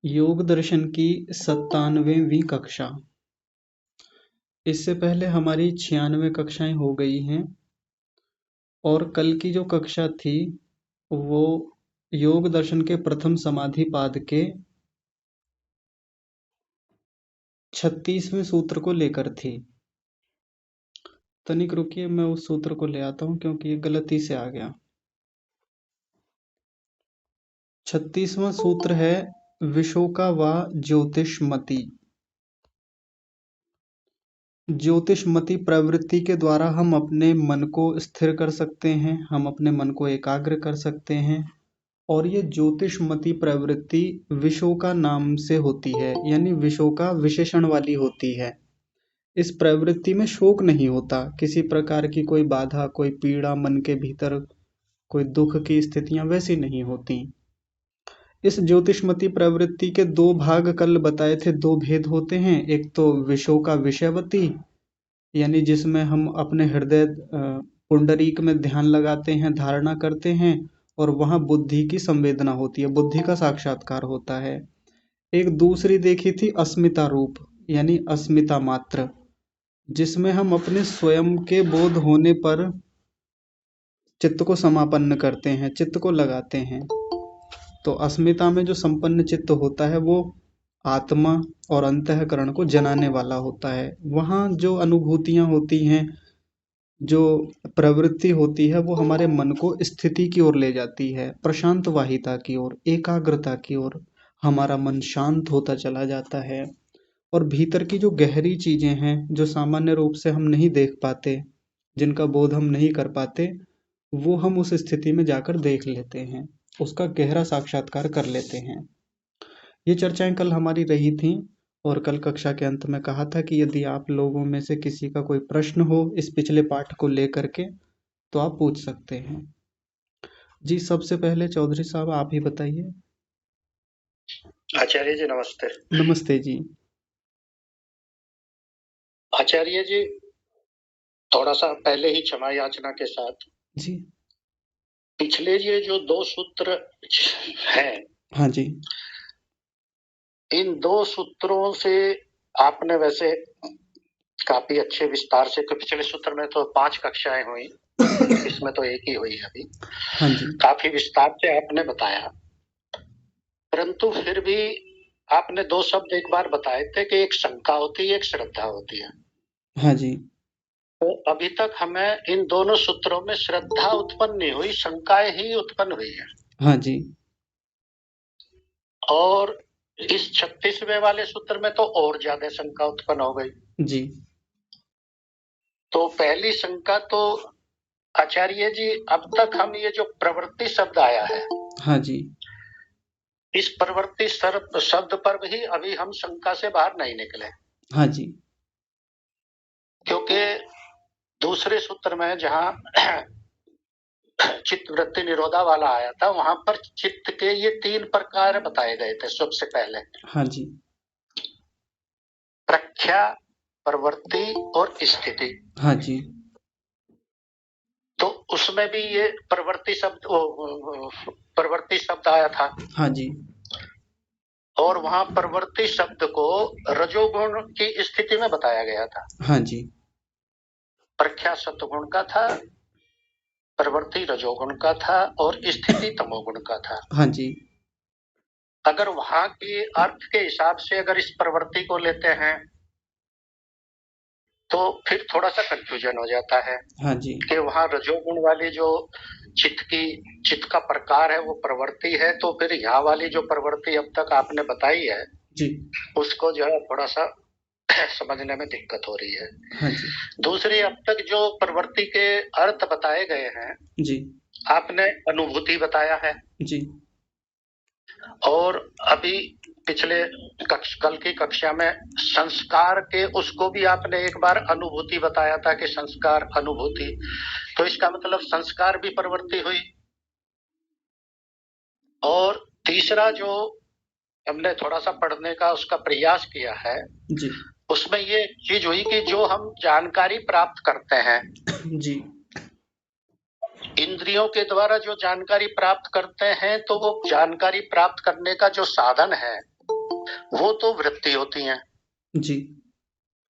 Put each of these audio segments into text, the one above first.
योग दर्शन की 97वीं कक्षा। इससे पहले हमारी 96 कक्षाएं हो गई हैं और कल की जो कक्षा थी वो योग दर्शन के प्रथम समाधि पाद के 36वें सूत्र को लेकर थी। तनिक रुकिए, मैं उस सूत्र को ले आता हूँ क्योंकि ये गलती से आ गया। 36वां सूत्र है विशोका व ज्योतिषमति। ज्योतिषमती प्रवृत्ति के द्वारा हम अपने मन को स्थिर कर सकते हैं, हम अपने मन को एकाग्र कर सकते हैं। और ये ज्योतिषमती प्रवृत्ति विशोका नाम से होती है, यानी विशोका विशेषण वाली होती है। इस प्रवृत्ति में शोक नहीं होता, किसी प्रकार की कोई बाधा, कोई पीड़ा मन के भीतर, कोई दुख की स्थितियां वैसी नहीं होती। इस ज्योतिषमती प्रवृत्ति के दो भाग कल बताए थे, दो भेद होते हैं। एक तो विशोका विषयवती, यानी जिसमें हम अपने हृदय पुंडरीक में ध्यान लगाते हैं, धारणा करते हैं और वहां बुद्धि की संवेदना होती है, बुद्धि का साक्षात्कार होता है। एक दूसरी देखी थी अस्मिता रूप, यानी अस्मिता मात्र, जिसमें हम अपने स्वयं के बोध होने पर चित्त को समापन्न करते हैं, चित्त को लगाते हैं। तो अस्मिता में जो संपन्न चित्त होता है वो आत्मा और अंतःकरण को जनाने वाला होता है। वहाँ जो अनुभूतियां होती हैं, जो प्रवृत्ति होती है, वो हमारे मन को स्थिति की ओर ले जाती है, प्रशांत वाहिता की ओर, एकाग्रता की ओर। हमारा मन शांत होता चला जाता है और भीतर की जो गहरी चीजें हैं, जो सामान्य रूप से हम नहीं देख पाते, जिनका बोध हम नहीं कर पाते, वो हम उस स्थिति में जाकर देख लेते हैं, उसका गहरा साक्षात्कार कर लेते हैं। ये चर्चाएं कल हमारी रही थीं और कल कक्षा के अंत में कहा था कि यदि आप लोगों में से किसी का कोई प्रश्न हो इस पिछले पाठ को लेकर के तो आप पूछ सकते हैं। जी, सबसे पहले चौधरी साहब आप ही बताइए। आचार्य जी नमस्ते। नमस्ते जी। आचार्य जी, थोड़ा सा पहले ही क्षमा याचना के साथ जी। पिछले ये जो दो सूत्र हैं, हाँ जी। इन दो सूत्रों से आपने वैसे काफी अच्छे विस्तार से, पिछले सूत्र में तो 5 कक्षाएं हुई, इसमें तो एक ही हुई अभी। हाँ जी। काफी विस्तार से आपने बताया, परंतु फिर भी आपने दो शब्द एक बार बताए थे कि एक शंका होती है, एक श्रद्धा होती है। हाँ जी। तो अभी तक हमें इन दोनों सूत्रों में श्रद्धा उत्पन्न नहीं हुई, शंकाएं ही उत्पन्न हुई है। हाँ जी। और इस 36वें वाले सूत्र में तो और ज्यादा शंका उत्पन्न हो गई। जी। तो पहली शंका तो आचार्य जी, अब तक हम ये जो प्रवृत्ति शब्द आया है, हाँ जी। इस प्रवृत्ति शब्द पर भी अभी हम शंका से बाहर नहीं निकले। हाँ जी। क्योंकि दूसरे सूत्र में जहां चित्त वृत्ति निरोधा वाला आया था, वहां पर चित्त के ये 3 प्रकार बताए गए थे सबसे पहले। हाँ जी। प्रख्या, प्रवृत्ति और स्थिति। हाँ जी। तो उसमें भी ये प्रवृत्ति शब्द आया था। हाँ जी। और वहां प्रवृत्ति शब्द को रजोगुण की स्थिति में बताया गया था। हाँ जी। प्रख्या सत्वगुण का था, प्रवृत्ति रजोगुण का था और स्थिति तमोगुण का था। हाँ जी। अगर वहां के अर्थ के हिसाब से अगर इस प्रवृत्ति को लेते हैं तो फिर थोड़ा सा कंफ्यूजन हो जाता है। हाँ जी। कि वहां रजोगुण वाली जो चित्त का प्रकार है वो प्रवृत्ति है, तो फिर यहाँ वाली जो प्रवृत्ति अब तक आपने बताई है जी। उसको जो है थोड़ा सा समझने में दिक्कत हो रही है। हाँ जी। दूसरी, अब तक जो प्रवृत्ति के अर्थ बताए गए हैं, जी। आपने अनुभूति बताया है। जी। और अभी पिछले कल की कक्षा में संस्कार के उसको भी आपने एक बार अनुभूति बताया था कि संस्कार अनुभूति, तो इसका मतलब संस्कार भी प्रवृत्ति हुई। और तीसरा जो हमने थोड़ा सा पढ़ने का उसका प्रयास किया है जी। उसमें ये चीज हुई कि जो हम जानकारी प्राप्त करते हैं, जी। इंद्रियों के द्वारा जो जानकारी प्राप्त करते हैं, तो वो जानकारी प्राप्त करने का जो साधन है वो तो वृत्ति होती हैं। जी।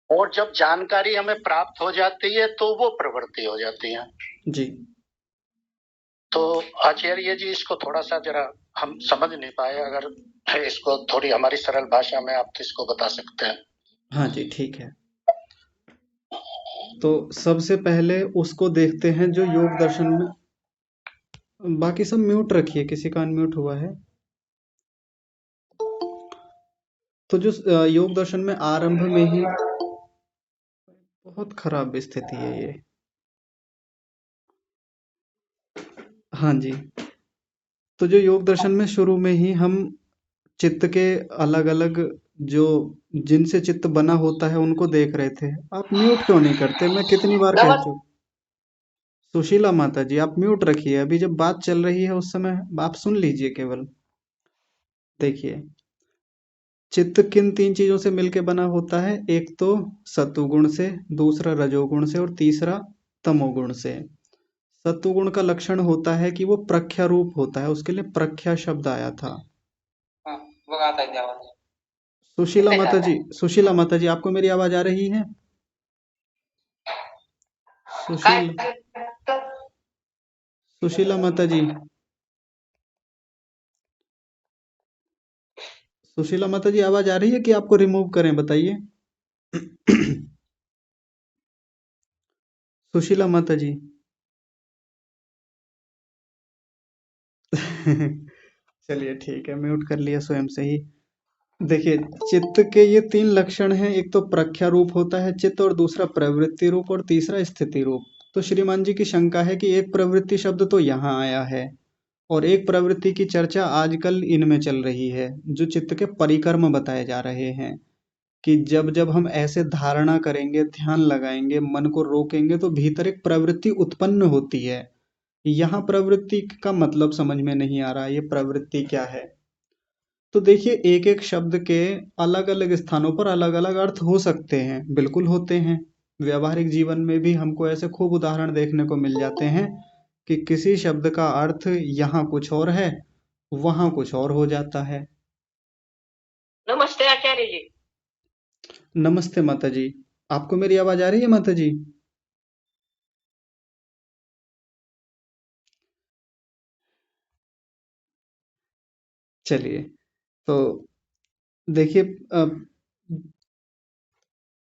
और जब जानकारी हमें प्राप्त हो जाती है तो वो प्रवृत्ति हो जाती है। जी। तो आचार्य जी इसको थोड़ा सा जरा हम समझ नहीं पाए, अगर इसको थोड़ी हमारी सरल भाषा में आप इसको बता सकते हैं। हाँ जी, ठीक है। तो सबसे पहले उसको देखते हैं जो योग दर्शन में, बाकी सब म्यूट रखिए, किसी का अनम्यूट हुआ है। तो जो योग दर्शन में आरंभ में ही, बहुत खराब स्थिति है ये। हाँ जी। तो जो योग दर्शन में शुरू में ही हम चित्त के अलग अलग, जो जिनसे चित्त बना होता है उनको देख रहे थे। आप म्यूट क्यों नहीं करते? मैं कितनी बार कह चुका। सुशीला माता जी, आप म्यूट रखिए, अभी जब बात चल रही है उस समय आप सुन लीजिए केवल। देखिए, चित्त किन तीन चीजों से मिलके बना होता है? एक तो सत्वगुण से, दूसरा रजोगुण से और तीसरा तमोगुण से। सत्वगुण का लक्षण होता है कि वो प्रख्या रूप होता है, उसके लिए प्रख्या शब्द आया था। सुशीला माता जी, सुशीला माता जी, आपको मेरी आवाज आ रही है? सुशील सुशीला माता जी, सुशीला माता जी, आवाज आ रही है कि आपको रिमूव करें, बताइए। सुशीला माता जी। चलिए ठीक है, म्यूट कर लिया स्वयं से ही। देखिए, चित्त के ये तीन लक्षण हैं, एक तो प्रख्या रूप होता है चित्त, और दूसरा प्रवृत्ति रूप, और तीसरा स्थिति रूप। तो श्रीमान जी की शंका है कि एक प्रवृत्ति शब्द तो यहाँ आया है और एक प्रवृत्ति की चर्चा आजकल इनमें चल रही है, जो चित्त के परिकर्म बताए जा रहे हैं कि जब जब हम ऐसे धारणा करेंगे, ध्यान लगाएंगे, मन को रोकेंगे, तो भीतर एक प्रवृत्ति उत्पन्न होती है। यहाँ प्रवृत्ति का मतलब समझ में नहीं आ रहा, ये प्रवृत्ति क्या है? तो देखिए, एक एक शब्द के अलग अलग स्थानों पर अलग अलग अर्थ हो सकते हैं, बिल्कुल होते हैं। व्यवहारिक जीवन में भी हमको ऐसे खूब उदाहरण देखने को मिल जाते हैं कि किसी शब्द का अर्थ यहाँ कुछ और है, वहां कुछ और हो जाता है। नमस्ते आचार्य जी। नमस्ते माता जी, आपको मेरी आवाज आ रही है माता जी? चलिए, तो देखिए,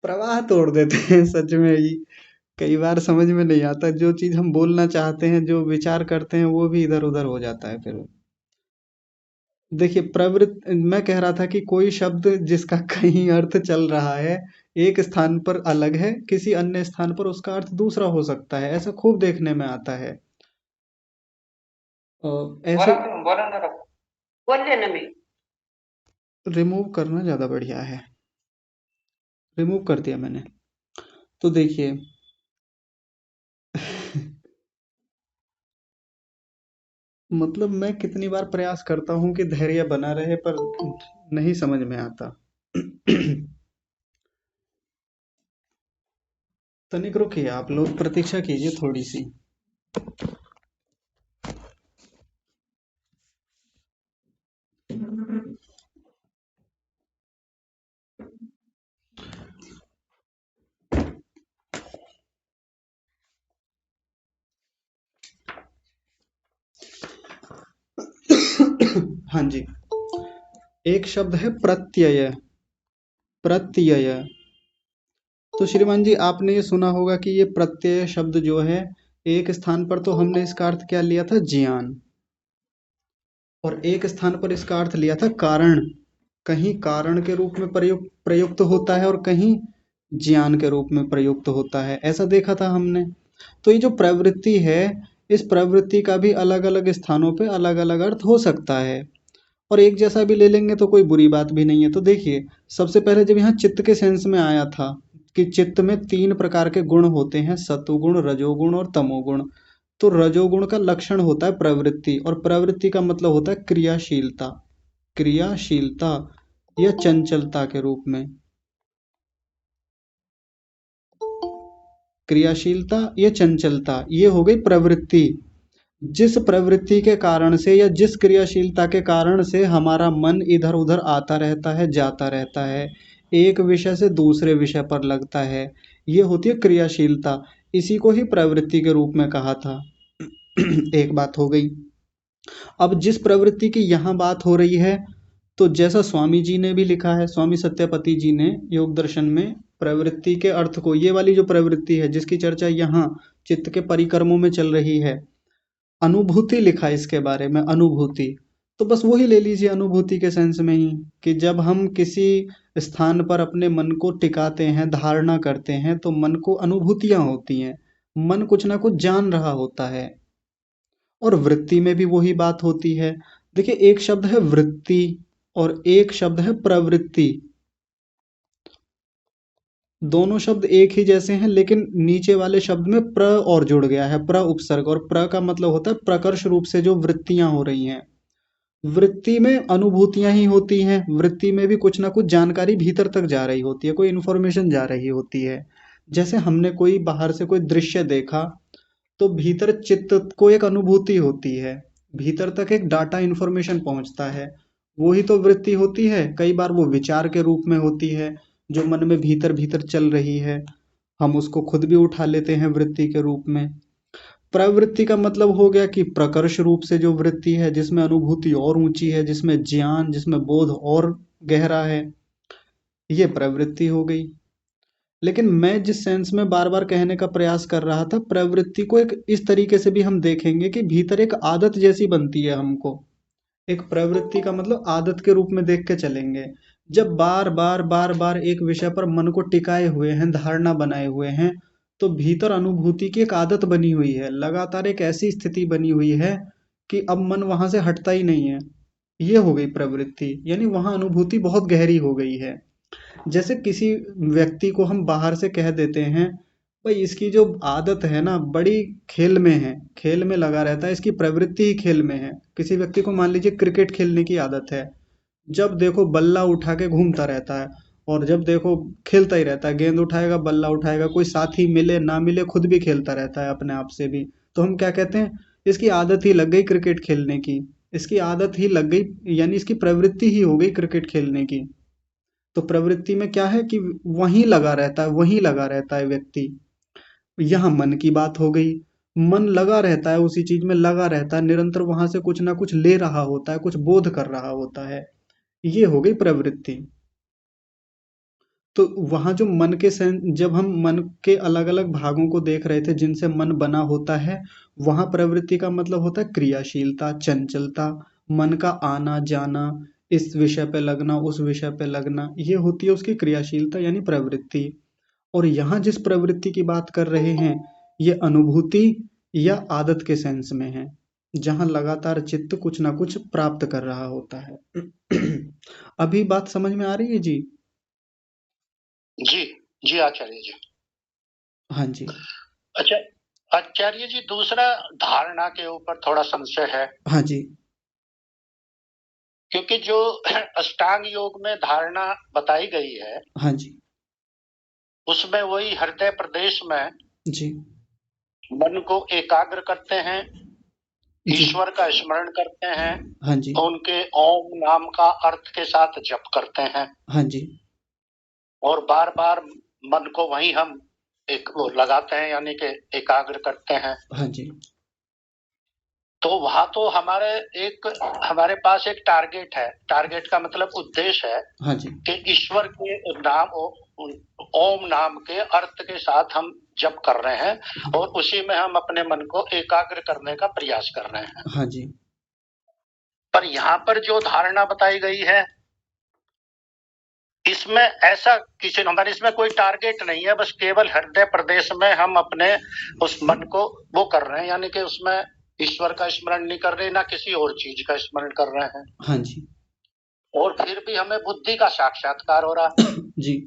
प्रवाह तोड़ देते हैं सच में ही। कई बार समझ में नहीं आता, जो चीज हम बोलना चाहते हैं, जो विचार करते हैं, वो भी इधर उधर हो जाता है फिर। देखिए, प्रवृत्ति, मैं कह रहा था कि कोई शब्द जिसका कहीं अर्थ चल रहा है, एक स्थान पर अलग है, किसी अन्य स्थान पर उसका अर्थ दूसरा हो सकता है, ऐसा खूब देखने में आता है। ऐसे रिमूव करना ज्यादा बढ़िया है। रिमूव कर दिया मैंने। तो देखिए, मतलब मैं कितनी बार प्रयास करता हूँ कि धैर्य बना रहे, पर नहीं समझ में आता। तनिक रुकिए, आप लोग प्रतीक्षा कीजिए थोड़ी सी। हाँ जी, एक शब्द है प्रत्यय। प्रत्यय। तो श्रीमान जी, आपने ये सुना होगा कि ये प्रत्यय शब्द जो है, एक स्थान पर तो हमने इसका अर्थ क्या लिया था? ज्ञान। और एक स्थान पर इसका अर्थ लिया था कारण। कहीं कारण के रूप में प्रयुक्त प्रयुक्त होता है और कहीं ज्ञान के रूप में प्रयुक्त होता है, ऐसा देखा था हमने। तो ये जो प्रवृत्ति है, इस प्रवृत्ति का भी अलग अलग स्थानों पे अलग अलग अर्थ हो सकता है, और एक जैसा भी ले लेंगे तो कोई बुरी बात भी नहीं है। तो देखिए, सबसे पहले जब यहाँ चित्त के सेंस में आया था कि चित्त में तीन प्रकार के गुण होते हैं, सत्वगुण, रजोगुण और तमोगुण। तो रजोगुण का लक्षण होता है प्रवृत्ति, और प्रवृत्ति का मतलब होता है क्रियाशीलता। क्रियाशीलता या चंचलता के रूप में। क्रियाशीलता या चंचलता, ये हो गई प्रवृत्ति। जिस प्रवृत्ति के कारण से या जिस क्रियाशीलता के कारण से हमारा मन इधर उधर आता रहता है, जाता रहता है, एक विषय से दूसरे विषय पर लगता है, ये होती है क्रियाशीलता। इसी को ही प्रवृत्ति के रूप में कहा था। एक बात हो गई। अब जिस प्रवृत्ति की यहाँ बात हो रही है, तो जैसा स्वामी जी ने भी लिखा है, स्वामी सत्यापति जी ने योग दर्शन में प्रवृत्ति के अर्थ को, ये वाली जो प्रवृत्ति है जिसकी चर्चा यहाँ चित्त के परिक्रमों में चल रही है, अनुभूति लिखा है इसके बारे में, अनुभूति। तो बस वही ले लीजिए अनुभूति के सेंस में ही, कि जब हम किसी स्थान पर अपने मन को टिकाते हैं, धारणा करते हैं, तो मन को अनुभूतियां होती हैं, मन कुछ ना कुछ जान रहा होता है। और वृत्ति में भी वही बात होती है। देखिए, एक शब्द है वृत्ति और एक शब्द है प्रवृत्ति। दोनों शब्द एक ही जैसे हैं, लेकिन नीचे वाले शब्द में प्र और जुड़ गया है, प्र उपसर्ग, और प्र का मतलब होता है प्रकर्ष रूप से जो वृत्तियां हो रही हैं। वृत्ति में अनुभूतियां ही होती हैं, वृत्ति में भी कुछ ना कुछ जानकारी भीतर तक जा रही होती है, कोई इन्फॉर्मेशन जा रही होती है। जैसे हमने कोई बाहर से कोई दृश्य देखा, तो भीतर चित्त को एक अनुभूति होती है, भीतर तक एक डाटा इन्फॉर्मेशन पहुंचता है, वही तो वृत्ति होती है। कई बार वो विचार के रूप में होती है, जो मन में भीतर भीतर चल रही है, हम उसको खुद भी उठा लेते हैं वृत्ति के रूप में। प्रवृत्ति का मतलब हो गया कि प्रकर्ष रूप से जो वृत्ति है, जिसमें अनुभूति और ऊंची है, जिसमें ज्ञान, जिसमें बोध और गहरा है, ये प्रवृत्ति हो गई। लेकिन मैं जिस सेंस में बार बार कहने का प्रयास कर रहा था, प्रवृत्ति को एक इस तरीके से भी हम देखेंगे कि भीतर एक आदत जैसी बनती है हमको। एक प्रवृत्ति का मतलब आदत के रूप में देख के चलेंगे। जब बार बार एक विषय पर मन को टिकाए हुए हैं, धारणा बनाए हुए हैं, तो भीतर अनुभूति की एक आदत बनी हुई है, लगातार एक ऐसी स्थिति बनी हुई है कि अब मन वहां से हटता ही नहीं है। ये हो गई प्रवृत्ति, यानी वहां अनुभूति बहुत गहरी हो गई है। जैसे किसी व्यक्ति को हम बाहर से कह देते हैं, भाई इसकी जो आदत है ना बड़ी खेल में है, खेल में लगा रहता है, इसकी प्रवृत्ति ही खेल में है। किसी व्यक्ति को मान लीजिए क्रिकेट खेलने की आदत है, जब देखो बल्ला उठा के घूमता रहता है, और जब देखो खेलता ही रहता है, गेंद उठाएगा, बल्ला उठाएगा, कोई साथी मिले ना मिले खुद भी खेलता रहता है अपने आप से भी। तो हम क्या कहते हैं, इसकी आदत ही लग गई क्रिकेट खेलने की, इसकी आदत ही लग गई, यानी इसकी प्रवृत्ति ही हो गई क्रिकेट खेलने की। तो प्रवृत्ति में क्या है कि वहीं लगा रहता है, वहीं लगा रहता है व्यक्ति। यहाँ मन की बात हो गई, मन लगा रहता है, उसी चीज में लगा रहता है, निरंतर वहां से कुछ ना कुछ ले रहा होता है, कुछ बोध कर रहा होता है, ये हो गई प्रवृत्ति। तो वहां जो मन के जब हम मन के अलग अलग भागों को देख रहे थे जिनसे मन बना होता है, वहां प्रवृत्ति का मतलब होता है क्रियाशीलता, चंचलता, मन का आना जाना, इस विषय पे लगना, उस विषय पे लगना, ये होती है उसकी क्रियाशीलता यानी प्रवृत्ति। और यहाँ जिस प्रवृत्ति की बात कर रहे हैं, ये अनुभूति या आदत के सेंस में है, जहां लगातार चित्त कुछ ना कुछ प्राप्त कर रहा होता है। अभी बात समझ में आ रही है जी? जी जी आचार्य जी। हाँ जी। अच्छा आचार्य जी, दूसरा धारणा के ऊपर थोड़ा संशय है, हाँ जी। क्योंकि जो अष्टांग योग में धारणा बताई गई है, हाँ जी। उसमें वही हृदय प्रदेश में जी। मन को एकाग्र करते हैं, जी। ईश्वर का स्मरण करते हैं, हाँ जी। उनके ओम नाम का अर्थ के साथ जप करते हैं, हाँ जी। और बार बार मन को वहीं हम एक वो लगाते हैं, यानी कि एकाग्र करते हैं। हाँ जी। तो वहां तो हमारे पास एक टारगेट है, टारगेट का मतलब उद्देश्य है हाँ जी। कि ईश्वर के नाम ओम नाम के अर्थ के साथ हम जप कर रहे हैं, और उसी में हम अपने मन को एकाग्र करने का प्रयास कर रहे हैं। हाँ जी। पर यहाँ पर जो धारणा बताई गई है, इसमें ऐसा किसी हमारे इसमें कोई टारगेट नहीं है, बस केवल हृदय प्रदेश में हम अपने उस मन को वो कर रहे हैं, यानी कि उसमें ईश्वर का स्मरण नहीं कर रहे, ना किसी और चीज का स्मरण कर रहे हैं, हाँ जी। और फिर भी हमें बुद्धि का साक्षात्कार हो रहा है। जी।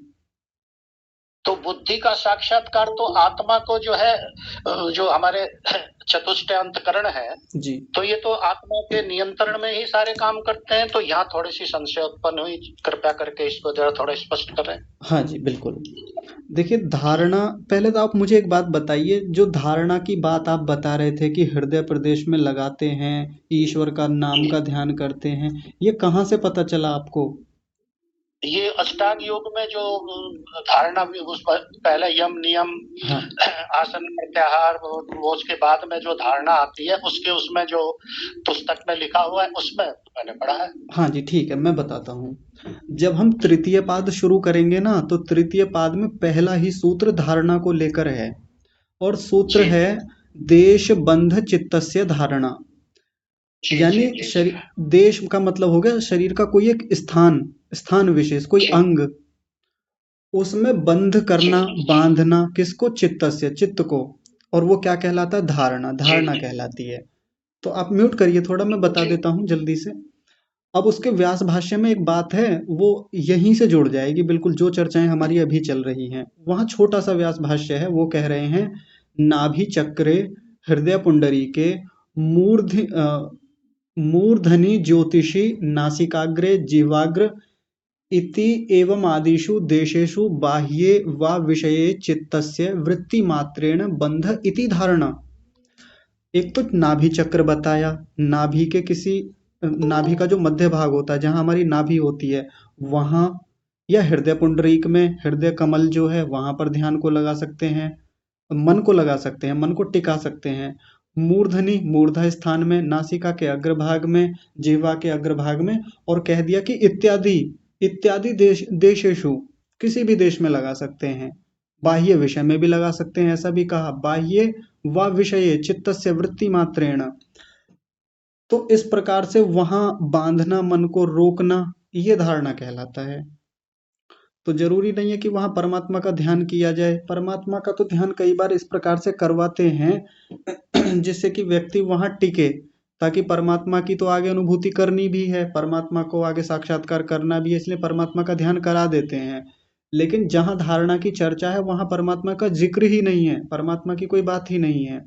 तो बुद्धि का साक्षात्कार तो आत्मा को जो है जो हमारे चतुष्टय अंतकरण है, जी तो ये तो आत्मा के नियंत्रण में ही सारे काम करते हैं। तो यहाँ थोड़ी सी संशय उत्पन्न हुई, कृपया करके इसको जरा थोड़ा स्पष्ट करें। हाँ जी बिल्कुल। देखिए धारणा, पहले तो आप मुझे एक बात बताइए, जो धारणा की बात आप बता रहे थे कि हृदय प्रदेश में लगाते हैं, ईश्वर का नाम का ध्यान करते हैं, ये कहाँ से पता चला आपको? ये अष्टांग योग में जो धारणा भी उस पहले यम नियम हाँ आसन प्रत्याहार वो उसके बाद में जो धारणा आती है उसके उसमें जो पुस्तक में लिखा हुआ है उसमें मैंने पढ़ा है। हाँ जी ठीक है, मैं बताता हूँ। जब हम तृतीय पाद शुरू करेंगे ना, तो तृतीय पाद में पहला ही सूत्र धारणा को लेकर है, और सूत्र जी है देश बंध चित्तस्य धारणा। जी यानी जी जी जी शरीर, देश का मतलब हो गया शरीर का कोई एक स्थान, स्थान विशेष, कोई जी अंग, उसमें बंध जी करना, बांधना किसको? चित्तस्य, चित्त को। और वो क्या कहलाता है? धारणा, जी धारणा कहलाती है। तो आप म्यूट करिए थोड़ा, मैं बता जी देता हूँ जल्दी से। अब उसके व्यास भाष्य में एक बात है, वो यहीं से जुड़ जाएगी बिल्कुल, जो चर्चाएं हमारी अभी चल रही हैं वहाँ छोटा सा व्यास भाष्य है। वो कह रहे हैं नाभि चक्रे हृदय पुंडरी के मूर्धनि ज्योतिषी नासिकाग्रे जिह्वाग्र इति एवं आदिषु देशेषु बाह्ये वा विषये चित्तस्य वृत्तिमात्रेण बंध इति धारणा। एक तो नाभि चक्र बताया, नाभि के किसी, नाभि का जो मध्य भाग होता है जहाँ हमारी नाभि होती है वहाँ, या हृदय पुंडरीक में हृदय कमल जो है वहाँ पर ध्यान को लगा सकते हैं, मन को लगा सकते हैं, मन को टिका सकते हैं। मूर्धनि, मूर्धा स्थान में, नासिका के अग्रभाग में, जिह्वा के अग्रभाग में, और कह दिया कि इत्यादि, इत्यादि देशेषु, किसी भी देश में लगा सकते हैं। बाह्य विषय में भी लगा सकते हैं, ऐसा भी कहा। बाह्य व विषये चित्तस्य वृत्ति मात्रेण, तो इस प्रकार से वहां बांधना, मन को रोकना, ये धारणा कहलाता है। तो जरूरी नहीं है कि वहां परमात्मा का ध्यान किया जाए। परमात्मा का तो ध्यान कई बार इस प्रकार से करवाते हैं जिससे कि व्यक्ति वहां टिके, ताकि परमात्मा की तो आगे अनुभूति करनी भी है, परमात्मा को आगे साक्षात्कार करना भी है, इसलिए परमात्मा का ध्यान करा देते हैं। लेकिन जहां धारणा की चर्चा है वहां परमात्मा का जिक्र ही नहीं है, परमात्मा की कोई बात ही नहीं है।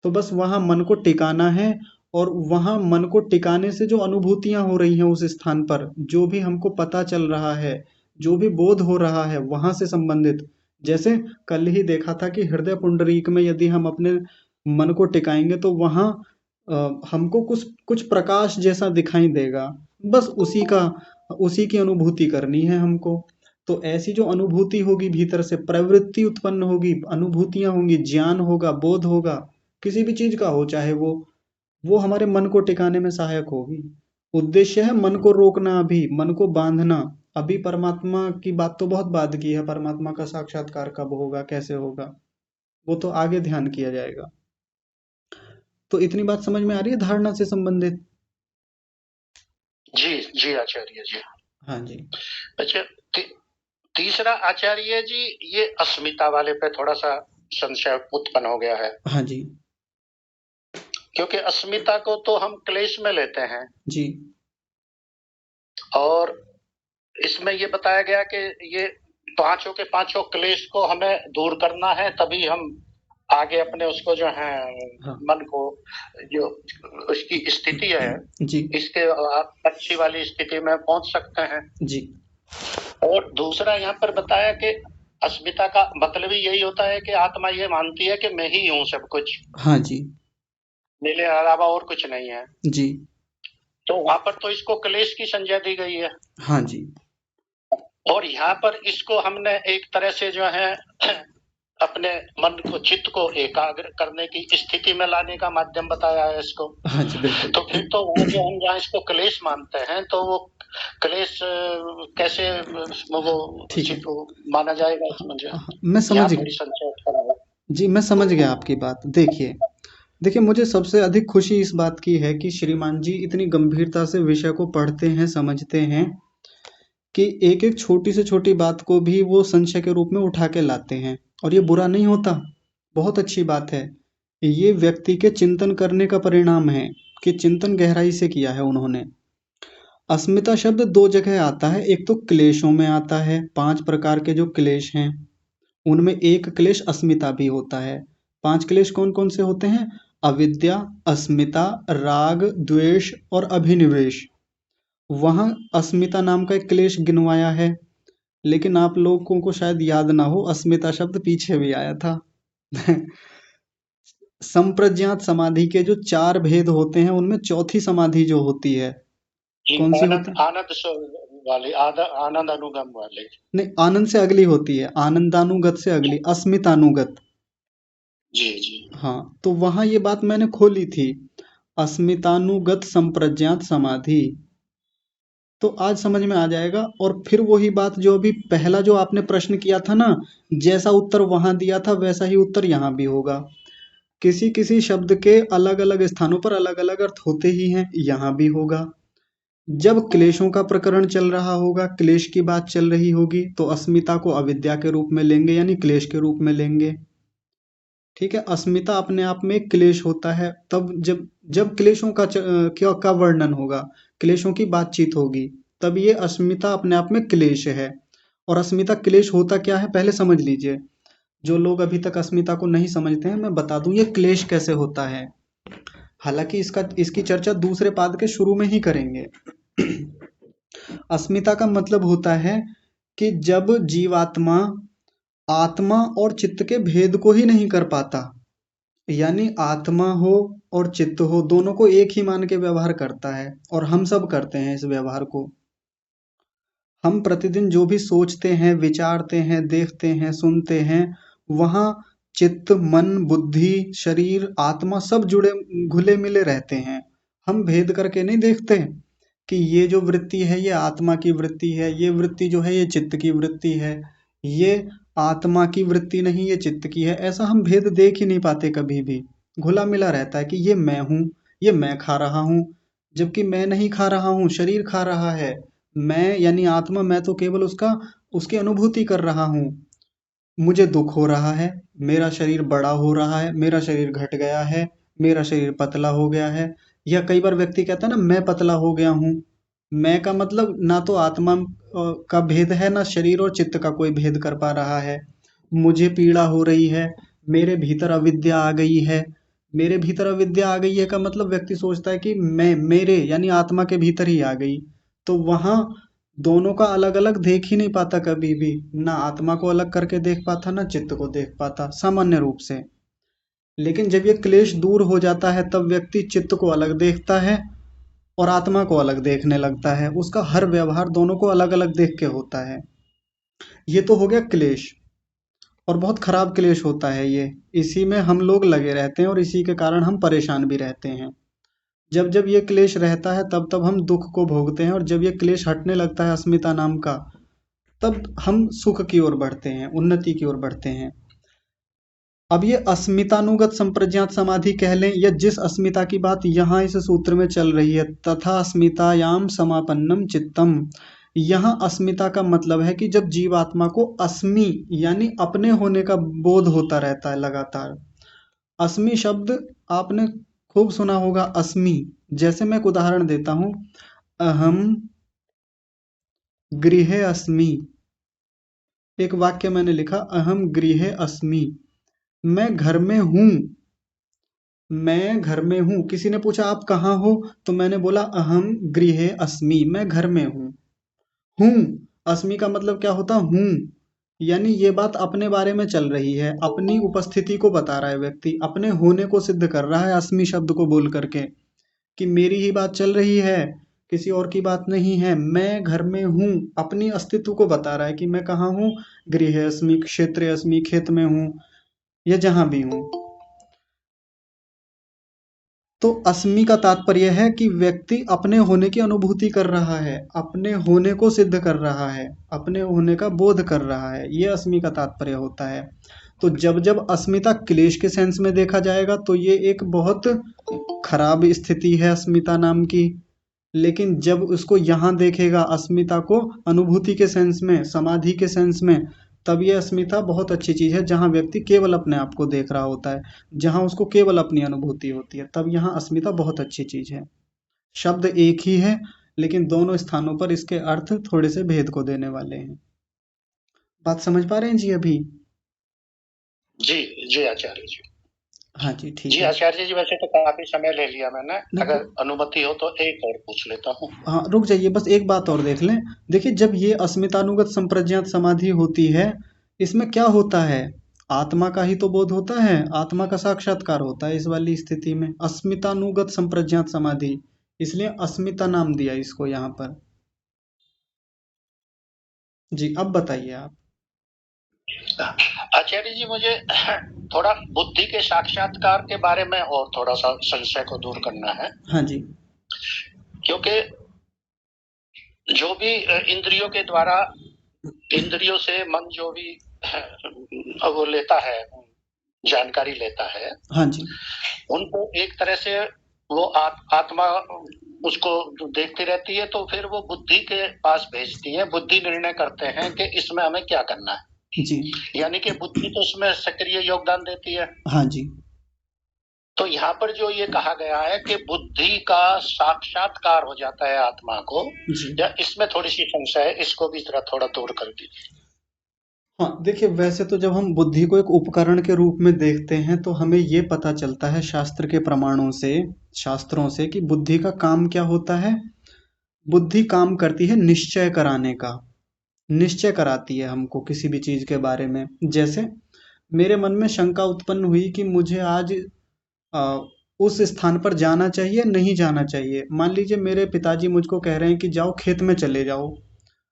तो बस वहां मन को टिकाना है, और वहां मन को टिकाने से जो अनुभूतियां हो रही हैं उस स्थान पर, जो भी हमको पता चल रहा है, जो भी बोध हो रहा है वहां से संबंधित, जैसे कल ही देखा था कि हृदय पुंडरीक में यदि हम अपने मन को टिकाएंगे तो वहां हमको कुछ कुछ प्रकाश जैसा दिखाई देगा, बस उसी का, उसी की अनुभूति करनी है हमको। तो ऐसी जो अनुभूति होगी, भीतर से प्रवृत्ति उत्पन्न होगी, अनुभूतियां होंगी, ज्ञान होगा, बोध होगा, किसी भी चीज का हो चाहे वो हमारे मन को टिकाने में सहायक होगी। उद्देश्य है मन को रोकना, अभी मन को बांधना। अभी परमात्मा की बात तो बहुत बाद की है, परमात्मा का साक्षात्कार कब होगा, कैसे होगा, वो तो आगे ध्यान किया जाएगा। तो इतनी बात समझ में आ रही है धारणा से संबंधित? जी जी आचार्य जी। हाँ जी। अच्छा, तीसरा आचार्य जी, ये अस्मिता वाले पे थोड़ा सा संशय उत्पन्न हो गया है। हाँ जी। क्योंकि अस्मिता को तो हम क्लेश में लेते हैं, जी और इसमें ये बताया गया कि ये पांचों के पांचों क्लेश को हमें दूर करना है, तभी हम आगे अपने उसको जो है हाँ मन को, जो उसकी स्थिति है जी इसके अच्छी वाली स्थिति में पहुंच सकते हैं। जी। और दूसरा यहाँ पर बताया कि अस्मिता का मतलब ही यही होता है कि आत्मा ये मानती है कि मैं ही हूँ सब कुछ, हाँ जी। मेरे अलावा और कुछ नहीं है। जी तो वहां पर तो इसको क्लेश की संज्ञा दी गई है, हाँ जी। और यहाँ पर इसको हमने एक तरह से जो है अपने मन को, चित्त को एकाग्र करने की स्थिति में लाने का माध्यम बताया है इसको। हाँ जी बिल्कुल। तो फिर तो वो जो हम जहाँ इसको क्लेश मानते हैं, तो वो क्लेश कैसे वो ठीक है। माना जाएगा इसमें जो मैं यहाँ समझ थोड़ी गया संशय उत्पन्न है। जी, मैं समझ गया आपकी बात। देखिए, देखिए मुझे सबसे अधिक खुशी इस बात की है कि श्रीमान जी इतनी गंभीरता से विषय को पढ़ते हैं, समझते हैं, कि एक एक छोटी से छोटी बात को भी वो संशय के रूप में उठा के लाते हैं, और ये बुरा नहीं होता, बहुत अच्छी बात है। ये व्यक्ति के चिंतन करने का परिणाम है कि चिंतन गहराई से किया है उन्होंने। अस्मिता शब्द दो जगह आता है, एक तो क्लेशों में आता है, 5 प्रकार के जो क्लेश हैं, उनमें एक क्लेश अस्मिता भी होता है। 5 क्लेश कौन कौन से होते हैं? अविद्या, अस्मिता, राग, द्वेष और अभिनिवेश। वहां अस्मिता नाम का एक क्लेश गिनवाया है, लेकिन आप लोगों को शायद याद ना हो, अस्मिता शब्द पीछे भी आया था। संप्रज्ञात समाधि के जो 4 भेद होते हैं, उनमें चौथी समाधि जो होती है, कौन सी आनंद होती है? आनंद वाले आनंद अनुगम वाले। नहीं, आनंद से अगली होती है, आनंदानुगत से अगली, अस्मितानुगत। जी जी। हाँ, तो वहां ये बात मैंने खोली थी, अस्मितानुगत संप्रज्ञात समाधि। तो आज समझ में आ जाएगा। और फिर वही बात जो अभी पहला जो आपने प्रश्न किया था ना, जैसा उत्तर वहां दिया था वैसा ही उत्तर यहाँ भी होगा। किसी किसी शब्द के अलग अलग स्थानों पर अलग अलग अर्थ होते ही हैं, यहाँ भी होगा। जब क्लेशों का प्रकरण चल रहा होगा, क्लेश की बात चल रही होगी, तो अस्मिता को अविद्या के रूप में लेंगे, यानी क्लेश के रूप में लेंगे। ठीक है, अस्मिता अपने आप में एक क्लेश होता है। तब जब जब क्लेशों का क्या का वर्णन होगा, क्लेशों की बातचीत होगी, तब ये अस्मिता अपने आप में क्लेश है। और अस्मिता क्लेश होता क्या है, पहले समझ लीजिए। जो लोग अभी तक अस्मिता को नहीं समझते हैं, मैं बता दूं ये क्लेश कैसे होता है। हालांकि इसकी चर्चा दूसरे पाद के शुरू में ही करेंगे। अस्मिता का मतलब होता है कि जब जीवात्मा आत्मा और चित्त के भेद को ही नहीं कर पाता, यानी आत्मा हो और चित्त हो, दोनों को एक ही मान के व्यवहार करता है, और हम सब करते हैं इस व्यवहार को। हम प्रतिदिन जो भी सोचते हैं, विचारते हैं, देखते हैं, सुनते हैं, वहाँ चित्त, मन, बुद्धि, शरीर, आत्मा सब जुड़े घुले मिले रहते हैं। हम भेद करके नहीं देखते कि ये जो वृत्ति है ये आत्मा की वृत्ति है, ये वृत्ति जो है ये चित्त की वृत्ति है, ये आत्मा की वृत्ति नहीं, ये चित्त की है। ऐसा हम भेद देख ही नहीं पाते कभी भी। घुला मिला रहता है कि ये मैं हूँ, ये मैं खा रहा हूँ, जबकि मैं नहीं खा रहा हूँ, शरीर खा रहा है। मैं यानी आत्मा, मैं तो केवल उसकी अनुभूति कर रहा हूँ। मुझे दुख हो रहा है, मेरा शरीर बड़ा हो रहा है, मेरा शरीर घट गया है, मेरा शरीर पतला हो गया है। या कई बार व्यक्ति कहता है ना, मैं पतला हो गया हूँ। मैं का मतलब ना तो आत्मा का भेद है, ना शरीर और चित्त का कोई भेद कर पा रहा है। मुझे पीड़ा हो रही है, मेरे भीतर अविद्या आ गई है। मेरे भीतर अविद्या आ गई है का मतलब व्यक्ति सोचता है कि मैं, मेरे यानी आत्मा के भीतर ही आ गई। तो वहां दोनों का अलग अलग देख ही नहीं पाता कभी भी, ना आत्मा को अलग करके देख पाता, ना चित्त को देख पाता सामान्य रूप से। लेकिन जब ये क्लेश दूर हो जाता है, तब व्यक्ति चित्त को अलग देखता है और आत्मा को अलग देखने लगता है। उसका हर व्यवहार दोनों को अलग अलग देख के होता है। ये तो हो गया क्लेश, और बहुत खराब क्लेश होता है ये। इसी में हम लोग लगे रहते हैं और इसी के कारण हम परेशान भी रहते हैं। जब जब ये क्लेश रहता है, तब तब हम दुख को भोगते हैं, और जब ये क्लेश हटने लगता है अस्मिता नाम का, तब हम सुख की ओर बढ़ते हैं, उन्नति की ओर बढ़ते हैं। अब ये अस्मितानुगत संप्रज्ञात समाधि कह लें, या जिस अस्मिता की बात यहाँ इस सूत्र में चल रही है, तथा अस्मितायाम समापन्नम चित्तम, यहाँ अस्मिता का मतलब है कि जब जीवात्मा को अस्मि यानी अपने होने का बोध होता रहता है लगातार। अस्मि शब्द आपने खूब सुना होगा, अस्मि। जैसे मैं एक उदाहरण देता हूँ, अहम गृहे अस्मि। एक वाक्य मैंने लिखा, अहम गृहे अस्मि, मैं घर में हूँ। मैं घर में हूँ। किसी ने पूछा आप कहाँ हो, तो मैंने बोला अहम गृहे अस्मि, मैं घर में हूँ। हूँ, अस्मि का मतलब क्या होता, हूँ। यानी ये बात अपने बारे में चल रही है, अपनी उपस्थिति को बता रहा है व्यक्ति, अपने होने को सिद्ध कर रहा है अस्मि शब्द को बोल करके, कि मेरी ही बात चल रही है, किसी और की बात नहीं है। मैं घर में हूँ, अपनी अस्तित्व को बता रहा है कि मैं कहाँ हूँ, गृह अस्मि, क्षेत्र अस्मि, खेत में हूँ, या जहां भी हूँ। तो अस्मि का तात्पर्य है कि व्यक्ति अपने होने की अनुभूति कर रहा है, अपने होने को सिद्ध कर रहा है, अपने होने का बोध कर रहा है, ये अस्मि का तात्पर्य होता है। तो जब जब अस्मिता क्लेश के सेंस में देखा जाएगा, तो ये एक बहुत खराब स्थिति है अस्मिता नाम की। लेकिन जब उसको यहाँ देखेगा अस्मिता को अनुभूति के सेंस में, समाधि के सेंस में, तब ये अस्मिता बहुत अच्छी चीज है, जहाँ व्यक्ति केवल अपने आप को देख रहा होता है, जहाँ उसको केवल अपनी अनुभूति होती है, तब यहाँ अस्मिता बहुत अच्छी चीज है। शब्द एक ही है, लेकिन दोनों स्थानों पर इसके अर्थ थोड़े से भेद को देने वाले हैं। बात समझ पा रहे हैं जी अभी? जी, जी आचार्य जी। हाँ जी, ठीक जी है। आचार्य जी, वैसे तो काफ़ी समय ले लिया मैंने, देखो, अगर अनुमति हो तो एक और पूछ लेता हूँ। हाँ रुक जाइए, बस एक बात और देख लें। देखिए, जब ये अस्मितानुगत संप्रज्ञात समाधि होती है, इसमें क्या होता है? आत्मा का ही तो बोध होता है, आत्मा का साक्षात्कार होता है इस वाली स्थिति में, अस्मितानुगत संप्रज्ञात समाधि। इसलिए अस्मिता नाम दिया इसको यहाँ पर। जी, अब बताइए आप। आचार्य जी, मुझे थोड़ा बुद्धि के साक्षात्कार के बारे में और थोड़ा-सा संशय को दूर करना है। हाँ जी। क्योंकि जो भी इंद्रियों के द्वारा, इंद्रियों से मन जो भी वो लेता है, जानकारी लेता है, हाँ जी। उनको एक तरह से वो आत्मा उसको देखती रहती है, तो फिर वो बुद्धि के पास भेजती है, बुद्धि निर्णय करते हैं कि इसमें हमें क्या करना है। जी। यानी कि बुद्धि तो उसमें सक्रिय योगदान देती है। हाँ जी। तो यहाँ पर जो ये कहा गया है कि बुद्धि का साक्षात्कार हो जाता है आत्मा को, जी। या इसमें थोड़ी-सी संशय है, इसको भी ज़रा थोड़ा दूर कर दीजिए। हाँ, देखिए, वैसे तो जब हम बुद्धि को एक उपकरण के रूप में देखते हैं तो हमें ये पता चलता है शास्त्र के प्रमाणों से, शास्त्रों से, कि बुद्धि का काम क्या होता है। बुद्धि काम करती है निश्चय कराने का। निश्चय कराती है हमको किसी भी चीज के बारे में। जैसे मेरे मन में शंका उत्पन्न हुई कि मुझे आज अ, उस स्थान पर जाना चाहिए नहीं जाना चाहिए। मान लीजिए मेरे पिताजी मुझको कह रहे हैं कि जाओ खेत में चले जाओ।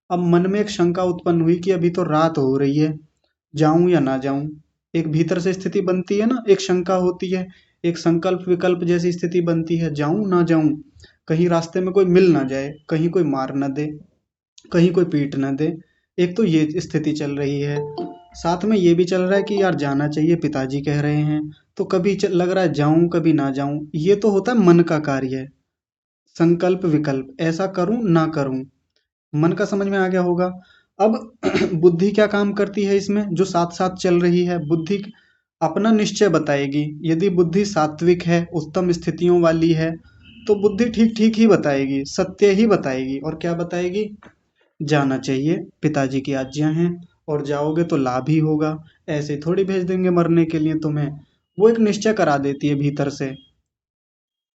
अब मन में एक शंका उत्पन्न हुई कि अभी तो रात हो रही है, जाऊं या ना जाऊं। एक भीतर से स्थिति बनती है ना, एक शंका होती है, एक संकल्प विकल्प जैसी स्थिति बनती है, जाऊं ना जाऊं। कहीं रास्ते में कोई मिल ना जाए, कहीं कोई मार ना दे, कहीं कोई पीट ना दे। एक तो ये स्थिति चल रही है। साथ में ये भी चल रहा है कि यार जाना चाहिए, पिताजी कह रहे हैं। तो कभी लग रहा है जाऊं, कभी ना जाऊं। ये तो होता है मन का कार्य, संकल्प विकल्प, ऐसा करूं ना करूं। मन का समझ में आ गया होगा। अब बुद्धि क्या काम करती है इसमें, जो साथ साथ चल रही है। बुद्धि अपना निश्चय बताएगी। यदि बुद्धि सात्विक है, उत्तम स्थितियों वाली है, तो बुद्धि ठीक ठीक ही बताएगी, सत्य ही बताएगी। और क्या बताएगी? जाना चाहिए, पिताजी की आज्ञा है, और जाओगे तो लाभ ही होगा। ऐसे थोड़ी भेज देंगे मरने के लिए तुम्हें। वो एक निश्चय करा देती है भीतर से।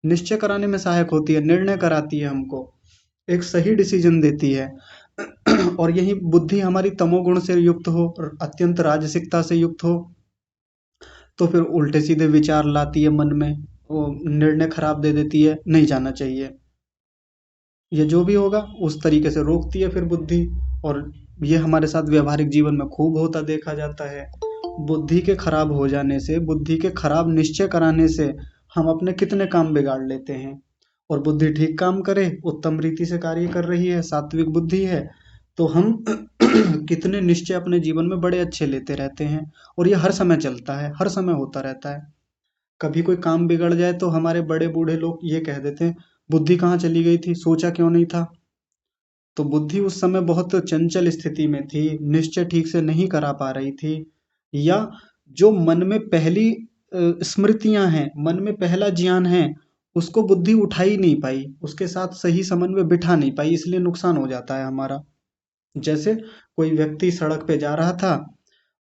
निश्चय कराने में सहायक होती है, निर्णय कराती है हमको, एक सही डिसीजन देती है। और यही बुद्धि हमारी तमोगुण से युक्त हो और अत्यंत राजसिकता से युक्त हो, तो फिर उल्टे सीधे विचार लाती है मन में। वो निर्णय खराब दे देती है, नहीं जाना चाहिए। ये जो भी होगा उस तरीके से रोकती है फिर बुद्धि। और ये हमारे साथ व्यवहारिक जीवन में खूब होता देखा जाता है। बुद्धि के खराब हो जाने से, बुद्धि के खराब निश्चय कराने से हम अपने कितने काम बिगाड़ लेते हैं। और बुद्धि ठीक काम करे, उत्तम रीति से कार्य कर रही है, सात्विक बुद्धि है, तो हम कितने निश्चय अपने जीवन में बड़े अच्छे लेते रहते हैं। और ये हर समय चलता है, हर समय होता रहता है। कभी कोई काम बिगड़ जाए तो हमारे बड़े बूढ़े लोग ये कह देते हैं, बुद्धि कहाँ चली गई थी, सोचा क्यों नहीं था। तो बुद्धि उस समय बहुत चंचल स्थिति में थी, निश्चय ठीक से नहीं करा पा रही थी। या जो मन में पहली स्मृतियां हैं, मन में पहला ज्ञान है, उसको बुद्धि उठा ही नहीं पाई, उसके साथ सही समन्वय बिठा नहीं पाई, इसलिए नुकसान हो जाता है हमारा। जैसे कोई व्यक्ति सड़क पे जा रहा था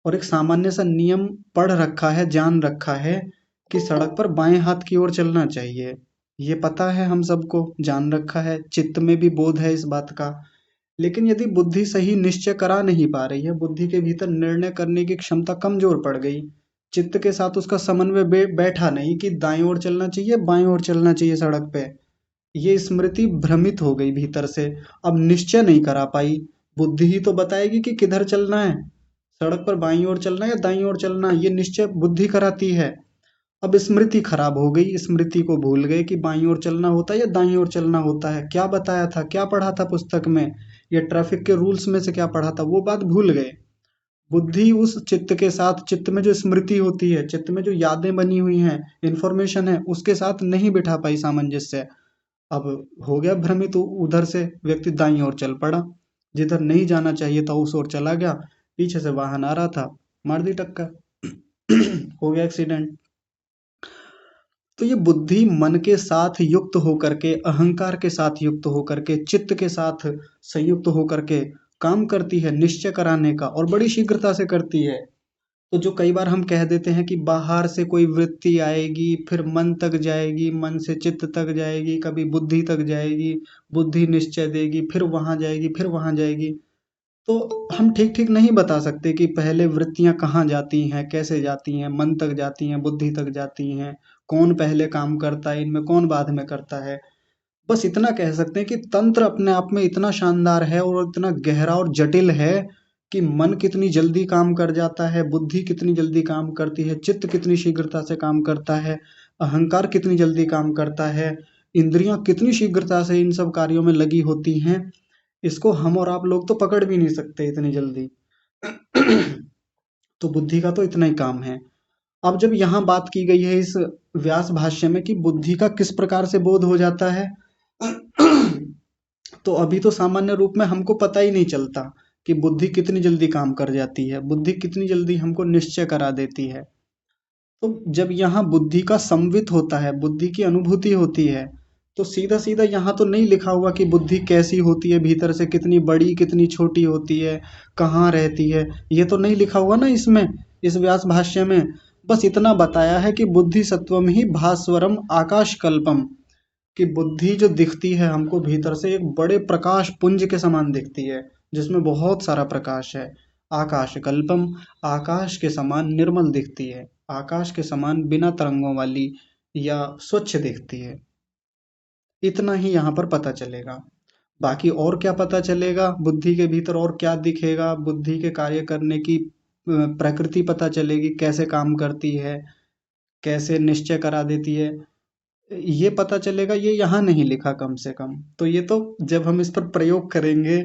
और एक सामान्य सा नियम पढ़ रखा है, जान रखा है कि सड़क पर बाएं हाथ की ओर चलना चाहिए। ये पता है, हम सबको जान रखा है, चित्त में भी बोध है इस बात का। लेकिन यदि बुद्धि सही निश्चय करा नहीं पा रही है, बुद्धि के भीतर निर्णय करने की क्षमता कमजोर पड़ गई, चित्त के साथ उसका समन्वय बैठा नहीं कि दाएं ओर चलना चाहिए, बाएं ओर चलना चाहिए सड़क पे, ये स्मृति भ्रमित हो गई भीतर से, अब निश्चय नहीं करा पाई। बुद्धि ही तो बताएगी कि किधर चलना है, सड़क पर बाईं ओर चलना है या दाईं ओर चलना है, ये निश्चय बुद्धि कराती है। अब स्मृति खराब हो गई, स्मृति को भूल गए कि बाईं ओर चलना होता है या दाईं ओर चलना होता है, क्या बताया था, क्या पढ़ा था पुस्तक में, या ट्रैफिक के रूल्स में से क्या पढ़ा था, वो बात भूल गए। बुद्धि उस चित्त के साथ, चित्त में जो स्मृति होती है, चित्त में जो यादें बनी हुई हैं, इंफॉर्मेशन है, उसके साथ नहीं बिठा पाई सामंजस्य। अब हो गया भ्रमित, उधर से व्यक्ति दाईं ओर चल पड़ा, जिधर नहीं जाना चाहिए था उस ओर चला गया। पीछे से वाहन आ रहा था, मार दी टक्कर। हो गया एक्सीडेंट। तो ये बुद्धि मन के साथ युक्त होकर के, अहंकार के साथ युक्त होकर के, चित्त के साथ संयुक्त होकर के काम करती है निश्चय कराने का, और बड़ी शीघ्रता से करती है। तो जो कई बार हम कह देते हैं कि बाहर से कोई वृत्ति आएगी, फिर मन तक जाएगी, मन से चित्त तक जाएगी, कभी बुद्धि तक जाएगी, बुद्धि निश्चय देगी, फिर वहां जाएगी, फिर वहां जाएगी। तो हम ठीक ठीक नहीं बता सकते कि पहले वृत्तियां कहाँ जाती हैं, कैसे जाती हैं, मन तक जाती हैं, बुद्धि तक जाती हैं, कौन पहले काम करता है, इनमें कौन बाद में करता है। बस इतना कह सकते हैं कि तंत्र अपने आप में इतना शानदार है और इतना गहरा और जटिल है कि मन कितनी जल्दी काम कर जाता है, बुद्धि कितनी जल्दी काम करती है, चित्त कितनी शीघ्रता से काम करता है, अहंकार कितनी जल्दी काम करता है, इंद्रियां कितनी शीघ्रता से इन सब कार्यों में लगी होती हैं। इसको हम और आप लोग तो पकड़ भी नहीं सकते इतनी जल्दी। तो बुद्धि का तो इतना ही काम है। अब जब यहाँ बात की गई है इस व्यास भाष्य में कि बुद्धि का किस प्रकार से बोध हो जाता है, तो अभी तो सामान्य रूप में हमको पता ही नहीं चलता कि बुद्धि कितनी जल्दी काम कर जाती है, बुद्धि कितनी जल्दी हमको निश्चय करा देती है। तो जब यहाँ बुद्धि का संवित होता है, बुद्धि की अनुभूति होती है, तो सीधा सीधा यहाँ तो नहीं लिखा हुआ कि बुद्धि कैसी होती है, भीतर से कितनी बड़ी कितनी छोटी होती है, कहाँ रहती है, ये तो नहीं लिखा हुआ ना इसमें, इस व्यास भाष्य में। बस इतना बताया है कि बुद्धि सत्वम ही भास्वरम आकाश कल्पम, कि बुद्धि जो दिखती है हमको भीतर से एक बड़े प्रकाश पुंज के समान दिखती है, जिसमें बहुत सारा प्रकाश है। आकाश कल्पम, आकाश के समान निर्मल दिखती है, आकाश के समान बिना तरंगों वाली या स्वच्छ दिखती है। इतना ही यहाँ पर पता चलेगा। बाकी और क्या पता चलेगा, बुद्धि के भीतर और क्या दिखेगा, बुद्धि के कार्य करने की प्रकृति पता चलेगी, कैसे काम करती है, कैसे निश्चय करा देती है, ये पता चलेगा। ये यहाँ नहीं लिखा कम से कम। तो ये तो जब हम इस पर प्रयोग करेंगे,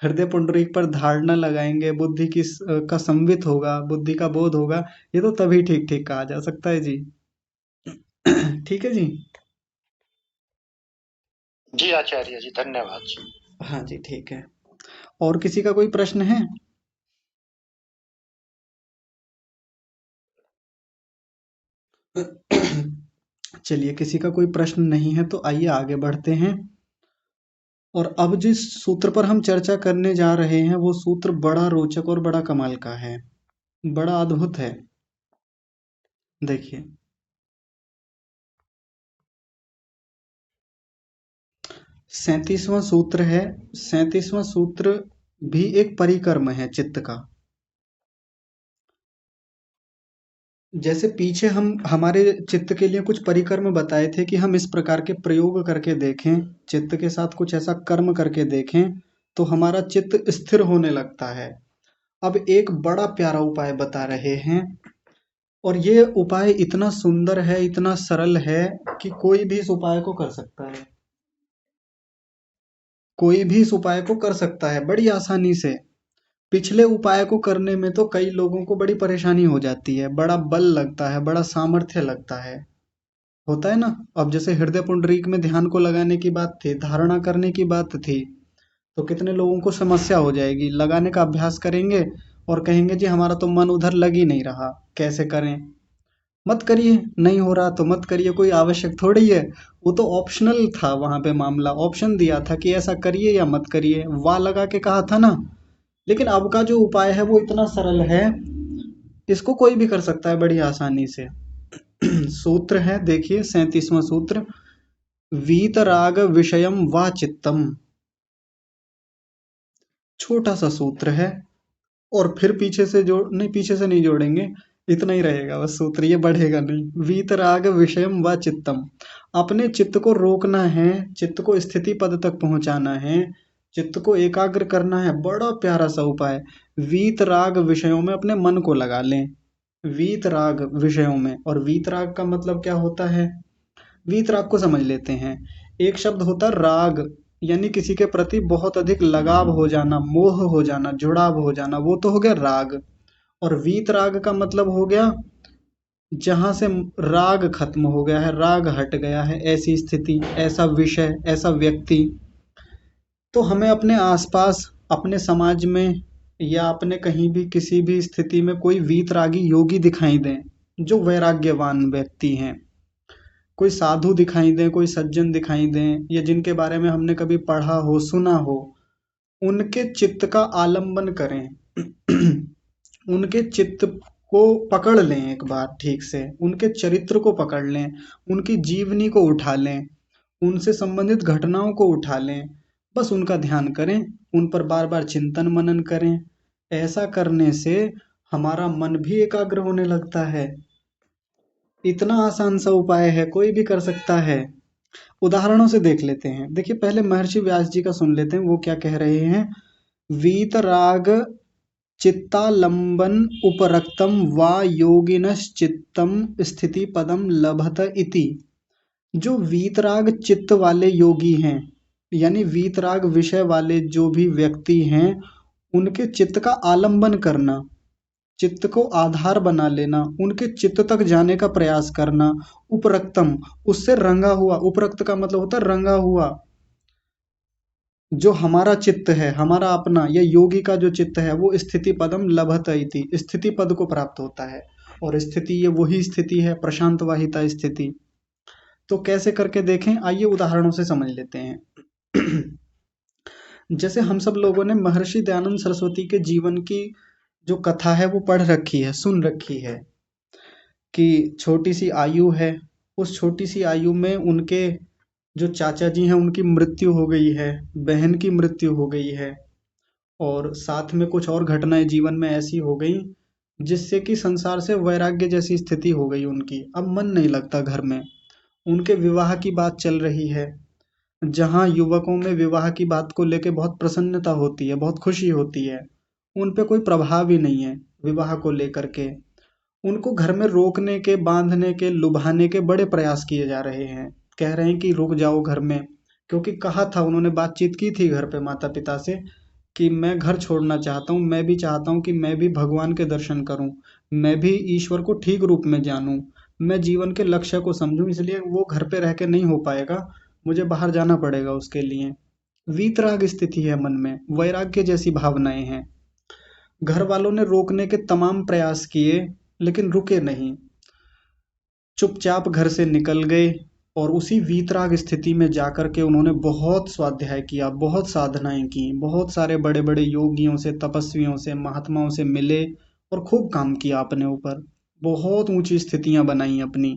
हृदय पुंडरीक पर धारणा लगाएंगे, बुद्धि की का संवित होगा, बुद्धि का बोध होगा, ये तो तभी ठीक ठीक कहा जा सकता है जी। ठीक है जी। जी आचार्य जी, धन्यवाद जी। हाँ जी, ठीक है। और किसी का कोई प्रश्न है? चलिए, किसी का कोई प्रश्न नहीं है तो आइए आगे बढ़ते हैं। और अब जिस सूत्र पर हम चर्चा करने जा रहे हैं वो सूत्र बड़ा रोचक और बड़ा कमाल का है, बड़ा अद्भुत है। देखिए, 37वां सूत्र है। 37वां सूत्र भी एक परिकर्म है चित्त का। जैसे पीछे हम हमारे चित्त के लिए कुछ परिकर्म बताए थे कि हम इस प्रकार के प्रयोग करके देखें, चित्त के साथ कुछ ऐसा कर्म करके देखें तो हमारा चित्त स्थिर होने लगता है। अब एक बड़ा प्यारा उपाय बता रहे हैं, और ये उपाय इतना सुंदर है, इतना सरल है कि कोई भी इस उपाय को कर सकता है। कोई भी इस उपाय को कर सकता है बड़ी आसानी से। पिछले उपाय को करने में तो कई लोगों को बड़ी परेशानी हो जाती है, बड़ा बल लगता है, बड़ा सामर्थ्य लगता है, होता है ना। अब जैसे हृदय पुंडरीक में ध्यान को लगाने की बात थी, धारणा करने की बात थी, तो कितने लोगों को समस्या हो जाएगी, लगाने का अभ्यास करेंगे और कहेंगे जी हमारा तो मन उधर लग ही नहीं रहा, कैसे करें। मत करिए, नहीं हो रहा तो मत करिए, कोई आवश्यक थोड़ी है। वो तो ऑप्शनल था, वहां पे मामला ऑप्शन दिया था कि ऐसा करिए या मत करिए, वाह लगा के कहा था ना। लेकिन अब का जो उपाय है वो इतना सरल है, इसको कोई भी कर सकता है बड़ी आसानी से। सूत्र है, देखिए 37वां सूत्र, वीतराग विषयम वा चित्तम। छोटा सा सूत्र है, और फिर पीछे से जोड़ नहीं, पीछे से नहीं जोड़ेंगे, इतना ही रहेगा बस सूत्र, ये बढ़ेगा नहीं। वीतराग विषयम व चित्तम, अपने चित्त को रोकना है, चित्त को स्थिति पद तक पहुंचाना है, चित्त को एकाग्र करना है। बड़ा प्यारा सा उपाय, वीतराग विषयों में अपने मन को लगा लें। वीतराग विषयों में, और वीतराग का मतलब क्या होता है, वीतराग को समझ लेते हैं। एक शब्द होता है राग, यानी किसी के प्रति बहुत अधिक लगाव हो जाना, मोह हो जाना, जुड़ाव हो जाना, वो तो हो गया राग। और वीतराग का मतलब हो गया जहां से राग खत्म हो गया है, राग हट गया है, ऐसी स्थिति, ऐसा विषय, ऐसा व्यक्ति। तो हमें अपने आसपास, अपने समाज में, या अपने कहीं भी किसी भी स्थिति में कोई वीतरागी योगी दिखाई दें, जो वैराग्यवान व्यक्ति हैं, कोई साधु दिखाई दें, कोई सज्जन दिखाई दें, या जिनके बारे में हमने कभी पढ़ा हो, सुना हो, उनके चित्त का आलंबन करें। उनके चित्त को पकड़ लें, एक बार ठीक से उनके चरित्र को पकड़ लें, उनकी जीवनी को उठा लें, उनसे संबंधित घटनाओं को उठा लें, बस उनका ध्यान करें, उन पर बार बार चिंतन मनन करें। ऐसा करने से हमारा मन भी एकाग्र होने लगता है। इतना आसान सा उपाय है, कोई भी कर सकता है। उदाहरणों से देख लेते हैं। देखिए, पहले महर्षि व्यास जी का सुन लेते हैं, वो क्या कह रहे हैं। वीतराग चित्तालंबन उपरक्तम वा योगिनश्चित्तम स्थिति पदम लभत इति। जो वीतराग चित्त वाले योगी हैं, यानी वीतराग विषय वाले जो भी व्यक्ति हैं, उनके चित्त का आलंबन करना, चित्त को आधार बना लेना, उनके चित्त तक जाने का प्रयास करना। उपरक्तम, उससे रंगा हुआ, उपरक्त का मतलब होता है रंगा हुआ। जो हमारा चित्त है, हमारा अपना, या योगी का जो चित्त है, वो स्थिति पदम लभत इति, स्थिति पद को प्राप्त होता है। और स्थिति, ये वही स्थिति है, प्रशांत वाहिता स्थिति। तो कैसे करके देखें, आइए उदाहरणों से समझ लेते हैं। जैसे हम सब लोगों ने महर्षि दयानंद सरस्वती के जीवन की जो कथा है वो पढ़ रखी है, सुन रखी है, कि छोटी सी आयु है, उस छोटी सी आयु में उनके जो चाचा जी हैं उनकी मृत्यु हो गई है, बहन की मृत्यु हो गई है, और साथ में कुछ और घटनाएं जीवन में ऐसी हो गई जिससे कि संसार से वैराग्य जैसी स्थिति हो गई उनकी। अब मन नहीं लगता घर में। उनके विवाह की बात चल रही है, जहाँ युवकों में विवाह की बात को लेके बहुत प्रसन्नता होती है, बहुत खुशी होती है। उन पे कोई प्रभाव ही नहीं है विवाह को लेकर के। उनको घर में रोकने के, बांधने के, लुभाने के बड़े प्रयास किए जा रहे हैं। कह रहे हैं कि रुक जाओ घर में, क्योंकि कहा था, उन्होंने बातचीत की थी घर पे माता पिता से कि मैं घर छोड़ना चाहता हूँ, मैं भी चाहता हूँ कि मैं भी भगवान के दर्शन करूँ, मैं भी ईश्वर को ठीक रूप में जानूँ, मैं जीवन के लक्ष्य को समझूं, इसलिए वो घर पे रह के नहीं हो पाएगा, मुझे बाहर जाना पड़ेगा उसके लिए। वीतराग स्थिति है मन में, वैराग्य जैसी भावनाएं हैं। घर वालों ने रोकने के तमाम प्रयास किए, लेकिन रुके नहीं, चुपचाप घर से निकल गए। और उसी वीतराग स्थिति में जाकर के उन्होंने बहुत स्वाध्याय किया, बहुत साधनाएं की, बहुत सारे बड़े बड़े योगियों से, तपस्वियों से, महात्माओं से मिले, और खूब काम किया अपने ऊपर। बहुत ऊंची स्थितियां बनाई अपनी,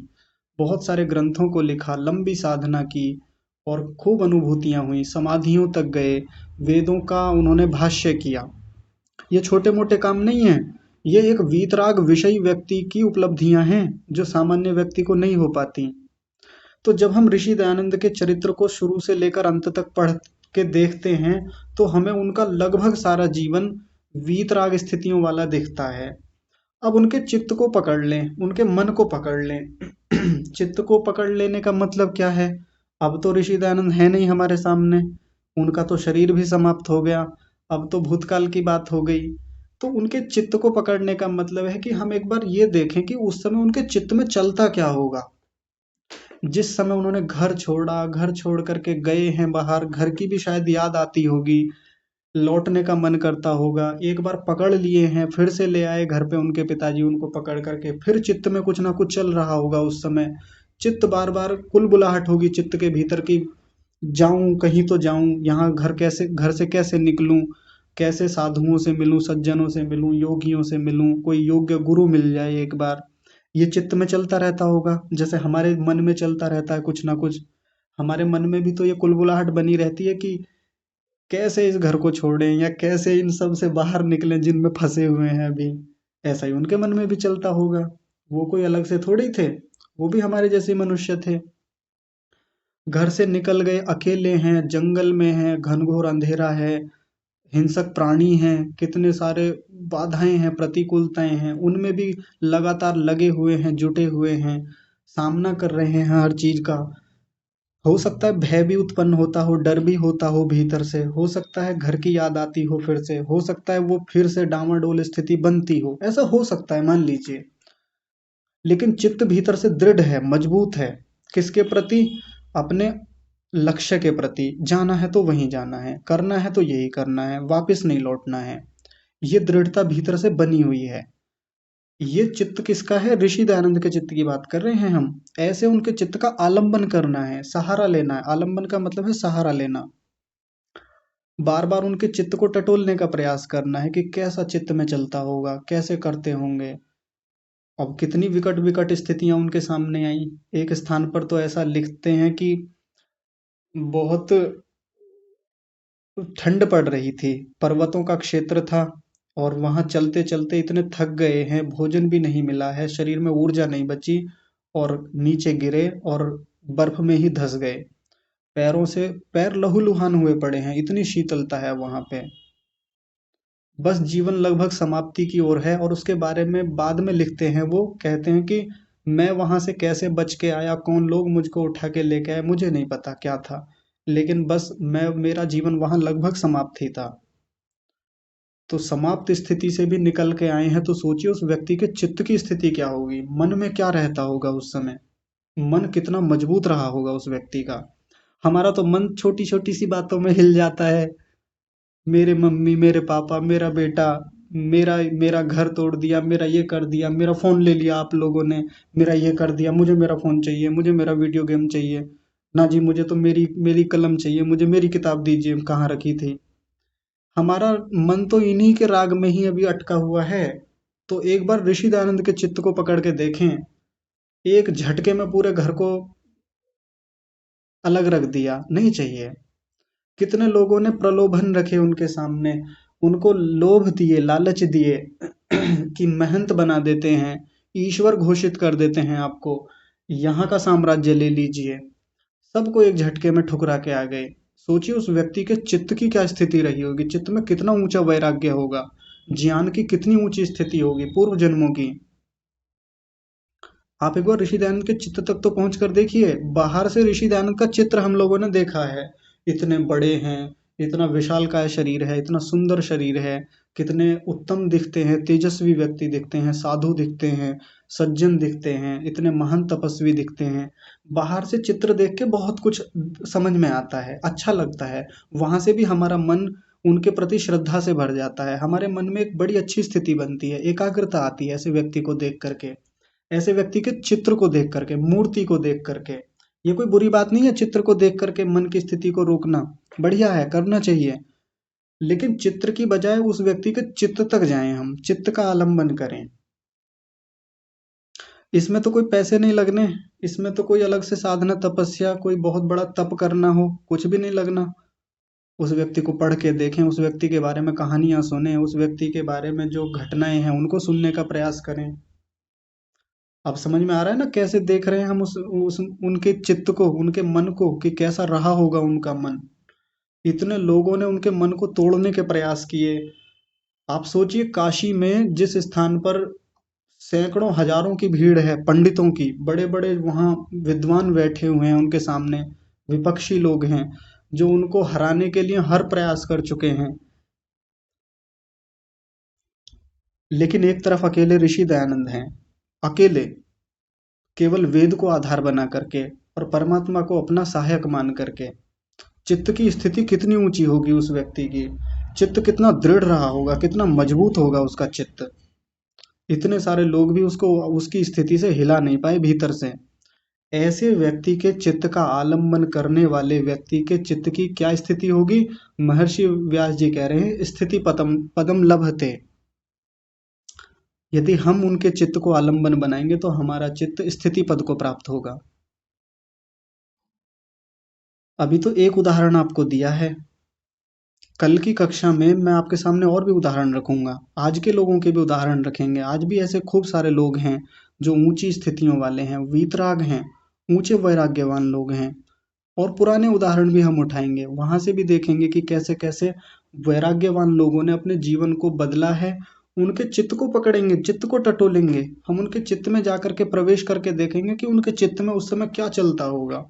बहुत सारे ग्रंथों को लिखा, लंबी साधना की, और खूब अनुभूतियां हुई, समाधियों तक गए, वेदों का उन्होंने भाष्य किया। ये छोटे मोटे काम नहीं है, ये एक वीतराग विषयी व्यक्ति की उपलब्धियां हैं जो सामान्य व्यक्ति को नहीं हो पाती। तो जब हम ऋषि दयानंद के चरित्र को शुरू से लेकर अंत तक पढ़ के देखते हैं, तो हमें उनका लगभग सारा जीवन वीतराग स्थितियों वाला दिखता है। अब उनके चित्त को पकड़ लें, उनके मन को पकड़ लें। चित्त को पकड़ लेने का मतलब क्या है। अब तो ऋषि दयानंद है नहीं हमारे सामने, उनका तो शरीर भी समाप्त हो गया, अब तो भूतकाल की बात हो गई। तो उनके चित्त को पकड़ने का मतलब है कि हम एक बार ये देखें कि उस समय उनके चित्त में चलता क्या होगा। जिस समय उन्होंने घर छोड़ा, घर छोड़ करके गए हैं बाहर, घर की भी शायद याद आती होगी, लौटने का मन करता होगा। एक बार पकड़ लिए हैं, फिर से ले आए घर पे उनके पिताजी उनको पकड़ करके, फिर चित्त में कुछ ना कुछ चल रहा होगा उस समय। चित्त बार बार कुलबुलाहट होगी चित्त के भीतर की, जाऊं कहीं तो जाऊं, यहाँ घर से कैसे निकलूं, कैसे साधुओं से मिलूं, सज्जनों से मिलूं, योगियों से मिलूं, कोई योग्य गुरु मिल जाए एक बार। ये चित्त में चलता रहता होगा, जैसे हमारे मन में चलता रहता है कुछ ना कुछ। हमारे मन में भी तो ये कुलबुलाहट बनी रहती है कि कैसे इस घर को छोड़ें, या कैसे इन सब से बाहर निकलें जिनमें फंसे हुए हैं अभी। ऐसा ही उनके मन में भी चलता होगा। वो कोई अलग से थोड़े ही थे, वो भी हमारे जैसे मनुष्य थे। घर से निकल गए, अकेले हैं, जंगल में हैं, घनघोर अंधेरा है, हिंसक प्राणी हैं, कितने सारे बाधाएं हैं, प्रतिकूलताएं हैं, उनमें भी लगातार लगे हुए हैं, जुटे हुए हैं, सामना कर रहे हैं हर चीज का। हो सकता है भय भी उत्पन्न होता हो, डर भी होता हो भीतर से, हो सकता है घर की याद आती हो फिर से, हो सकता है वो फिर से डामाडोल स्थिति बनती हो, ऐसा हो सकता है, मान लीजिए। लेकिन चित्त भीतर से दृढ़ है, मजबूत है। किसके प्रति। अपने लक्ष्य के प्रति। जाना है तो वहीं जाना है, करना है तो यही करना है, वापस नहीं लौटना है। ये दृढ़ता भीतर से बनी हुई है। ये चित्त किसका है, ऋषि दयानंद के चित्त की बात कर रहे हैं हम। ऐसे उनके चित्त का आलंबन करना है, सहारा लेना है। आलंबन का मतलब है सहारा लेना। बार बार उनके चित्त को टटोलने का प्रयास करना है कि कैसा चित्त में चलता होगा, कैसे करते होंगे। अब कितनी विकट विकट स्थितियां उनके सामने आई। एक स्थान पर तो ऐसा लिखते हैं कि बहुत ठंड पड़ रही थी, पर्वतों का क्षेत्र था, और वहां चलते चलते इतने थक गए हैं, भोजन भी नहीं मिला है, शरीर में ऊर्जा नहीं बची, और नीचे गिरे और बर्फ में ही धंस गए। पैरों से पैर लहूलुहान हुए पड़े हैं, इतनी शीतलता है वहां पे। बस जीवन लगभग समाप्ति की ओर है, और उसके बारे में बाद में लिखते हैं, वो कहते हैं कि मैं वहां से कैसे बच के आया, कौन लोग मुझको उठा के लेके आए, मुझे नहीं पता क्या था, लेकिन बस मैं मेरा जीवन वहां लगभग समाप्त ही था। तो समाप्त स्थिति से भी निकल के आए हैं, तो सोचिए उस व्यक्ति के चित्त की स्थिति क्या होगी, मन में क्या रहता होगा उस समय, मन कितना मजबूत रहा होगा उस व्यक्ति का। हमारा तो मन छोटी छोटी सी बातों में हिल जाता है। मेरे मम्मी, मेरे पापा, मेरा बेटा, मेरा मेरा घर तोड़ दिया, मेरा ये कर दिया, मेरा फोन ले लिया आप लोगों ने, मेरा ये कर दिया, मुझे मेरा फोन चाहिए, मुझे मेरा वीडियो गेम चाहिए, ना जी मुझे तो मेरी मेरी कलम चाहिए, मुझे मेरी किताब दीजिए कहाँ रखी थी। हमारा मन तो इन्हीं के राग में ही अभी अटका हुआ है। तो एक बार ऋषि दयानंद के चित्त को पकड़ के देखें, एक झटके में पूरे घर को अलग रख दिया, नहीं चाहिए। कितने लोगों ने प्रलोभन रखे उनके सामने, उनको लोभ दिए, लालच दिए कि महंत बना देते हैं, ईश्वर घोषित कर देते हैं आपको, यहाँ का साम्राज्य ले लीजिए। सबको एक झटके में ठुकरा के आ गए। सोचिए उस व्यक्ति के चित्त की क्या स्थिति रही होगी, चित्त में कितना ऊंचा वैराग्य होगा, ज्ञान की कितनी ऊंची स्थिति होगी पूर्व जन्मों की। आप एक बार ऋषि दयानंद के चित्त तक तो पहुंच कर देखिए। बाहर से ऋषि दयानंद का चित्र हम लोगों ने देखा है, इतने बड़े हैं, इतना विशालकाय शरीर है, इतना सुंदर शरीर है, कितने उत्तम दिखते हैं, तेजस्वी व्यक्ति दिखते हैं, साधु दिखते हैं, सज्जन दिखते हैं, इतने महान तपस्वी दिखते हैं। बाहर से चित्र देख के बहुत कुछ समझ में आता है, अच्छा लगता है। वहां से भी हमारा मन उनके प्रति श्रद्धा से भर जाता है, हमारे मन में एक बड़ी अच्छी स्थिति बनती है, एकाग्रता आती है ऐसे व्यक्ति को देख करके, ऐसे व्यक्ति के चित्र को देख करके, मूर्ति को देख करके। ये कोई बुरी बात नहीं है चित्र को देख करके मन की स्थिति को रोकना, बढ़िया है, करना चाहिए। लेकिन चित्र की बजाय उस व्यक्ति के चित्त तक जाएं, हम चित्त का आलंबन करें। इसमें तो कोई पैसे नहीं लगने, इसमें तो कोई अलग से साधना तपस्या, कोई बहुत बड़ा तप करना हो, कुछ भी नहीं लगना। उस व्यक्ति को पढ़ के देखें, उस व्यक्ति के बारे में कहानियां सुने, उस व्यक्ति के बारे में जो घटनाएं हैं उनको सुनने का प्रयास करें। अब समझ में आ रहा है ना कैसे देख रहे हैं हम उस उनके चित्त को, उनके मन को, कि कैसा रहा होगा उनका मन। इतने लोगों ने उनके मन को तोड़ने के प्रयास किए। आप सोचिए काशी में जिस स्थान पर सैकड़ों हजारों की भीड़ है, पंडितों की, बड़े बड़े वहाँ विद्वान बैठे हुए हैं उनके सामने, विपक्षी लोग हैं जो उनको हराने के लिए हर प्रयास कर चुके हैं, लेकिन एक तरफ अकेले ऋषि दयानंद हैं, अकेले, केवल वेद को आधार बना करके और परमात्मा को अपना सहायक मान करके। चित्त की स्थिति कितनी ऊंची होगी उस व्यक्ति की, चित्त कितना दृढ़ रहा होगा, कितना मजबूत होगा उसका चित्त। इतने सारे लोग भी उसको उसकी स्थिति से हिला नहीं पाए भीतर से। ऐसे व्यक्ति के चित्त का आलंबन करने वाले व्यक्ति के चित्त की क्या स्थिति होगी। महर्षि व्यास जी कह रहे हैं स्थिति पदम पदम लभते। यदि हम उनके चित्त को आलंबन बनाएंगे तो हमारा चित्त स्थिति पद को प्राप्त होगा। अभी तो एक उदाहरण आपको दिया है, कल की कक्षा में मैं आपके सामने और भी उदाहरण रखूंगा, आज के लोगों के भी उदाहरण रखेंगे। आज भी ऐसे खूब सारे लोग हैं जो ऊंची स्थितियों वाले हैं, वीतराग हैं, ऊंचे वैराग्यवान लोग हैं। और पुराने उदाहरण भी हम उठाएंगे, वहां से भी देखेंगे कि कैसे कैसे वैराग्यवान लोगों ने अपने जीवन को बदला है। उनके चित्त को पकड़ेंगे, चित्त को टटोलेंगे, हम उनके चित्त में जाकर के प्रवेश करके देखेंगे कि उनके चित्त में उस समय क्या चलता होगा,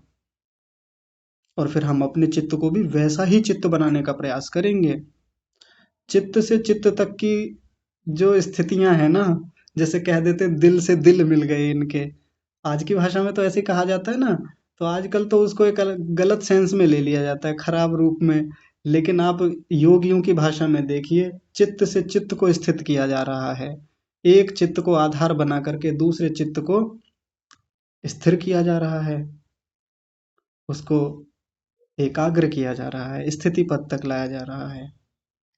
और फिर हम अपने चित्त को भी वैसा ही चित्त बनाने का प्रयास करेंगे। चित्त से चित्त तक की जो स्थितियां हैं ना, जैसे कह देते हैं दिल से दिल मिल गए इनके, आज की भाषा में तो ऐसे कहा जाता है ना। तो आजकल तो उसको एक गलत सेंस में ले लिया जाता है, खराब रूप में। लेकिन आप योगियों की भाषा में देखिए, चित्त से चित्त को स्थित किया जा रहा है, एक चित्त को आधार बना करके दूसरे चित्त को स्थिर किया जा रहा है, उसको एकाग्र किया जा रहा है, स्थिति पद तक लाया जा रहा है।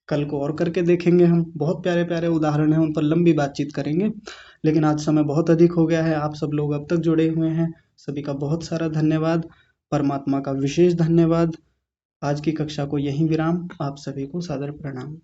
कल को और करके देखेंगे हम। बहुत प्यारे प्यारे उदाहरण हैं, उन पर लंबी बातचीत करेंगे, लेकिन आज समय बहुत अधिक हो गया है। आप सब लोग अब तक जुड़े हुए हैं, सभी का बहुत सारा धन्यवाद। परमात्मा का विशेष धन्यवाद। आज की कक्षा को यहीं विराम। आप सभी को सादर प्रणाम।